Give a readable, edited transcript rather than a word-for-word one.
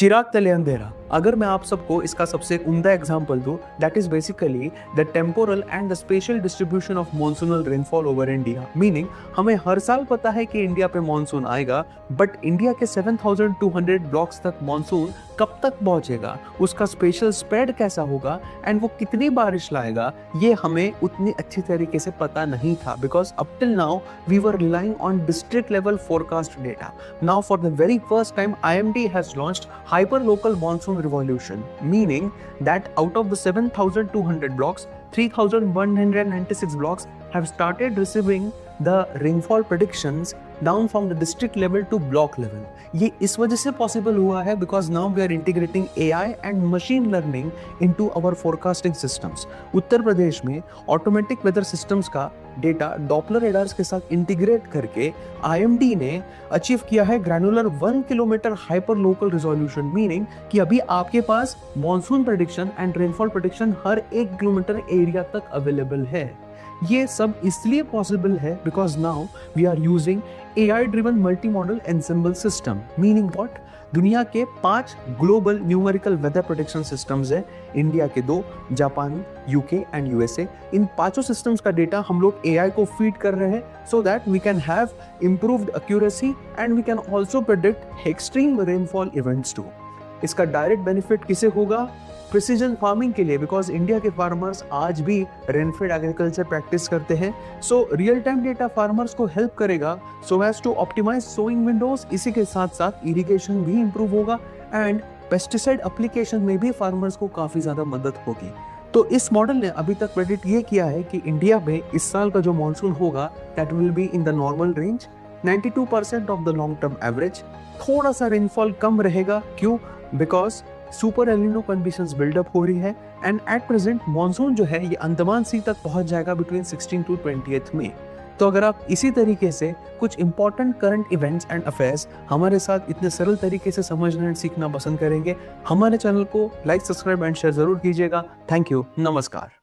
चिराग तले अंधेरा। अगर मैं आप सबको इसका सबसे उम्दा एग्जांपल दूं, that is basically the temporal and the special distribution of monsoonal rainfall over India. Meaning हमें हर साल पता है कि इंडिया पे मॉनसून आएगा, बट इंडिया के 7,200 ब्लॉक्स तक मॉनसून कब तक पहुंचेगा, उसका स्पेशल स्प्रेड कैसा होगा एंड वो कितनी बारिश लाएगा, ये हमें उतनी अच्छी तरीके से पता नहीं था, because up till now we were relying on district level forecast data. Now for the very first time IMD has launched hyper local monsoon revolution, meaning that out of the 7,200 blocks, 3,196 blocks have started receiving the rainfall predictions down from the district level to block level. ये इस वजह से possible हुआ है because now we are integrating AI and machine learning into our forecasting systems. Uttar Pradesh में automatic weather systems का data Doppler radars के साथ इंटीग्रेट करके IMD ने अचीव किया है granular 1 kilometre hyper local resolution, meaning कि अभी आपके पास monsoon prediction and rainfall prediction हर 1 किलोमीटर एरिया तक अवेलेबल है. ये सब इसलिए पॉसिबल है because now we are using AI driven multi model ensemble system. Meaning what? दुनिया के 5 global numerical weather prediction systems है, इंडिया के 2, जापान, UK एंड USA. इन पांचों सिस्टम्स का डेटा हम लोग AI को फीड कर रहे हैं so that we can have improved accuracy and we can also predict extreme rainfall events too. इसका डायरेक्ट बेनिफिट किसे होगा? प्रिसीजन फार्मिंग के लिए, बिकॉज इंडिया के फार्मर्स आज भी रेनफेड एग्रीकल्चर प्रैक्टिस करते हैं. So real time data farmers को हेल्प करेगा so as to optimise sowing windows. इसी के साथ साथ इरिगेशन भी इंप्रूव होगा एंड पेस्टिसाइड एप्लीकेशन में भी फार्मर्स को काफी ज्यादा मदद होगी. तो इस मॉडल ने अभी तक प्रेडिक्ट ये किया है कि इंडिया में इस साल का जो मॉनसून होगा that will be in the normal range, 92% of the long term average. थोड़ा सा रेनफॉल कम रहेगा, क्यों? Because super El Nino conditions buildup हो रही है एंड एट प्रेजेंट मॉनसून जो है ये अंडमान सी तक पहुंच जाएगा बिटवीन 16 to 20 मई. तो अगर आप इसी तरीके से कुछ important current events and affairs हमारे साथ इतने सरल तरीके से समझना एंड सीखना पसंद करेंगे, हमारे चैनल को लाइक, सब्सक्राइब एंड शेयर जरूर कीजिएगा. Thank you. नमस्कार.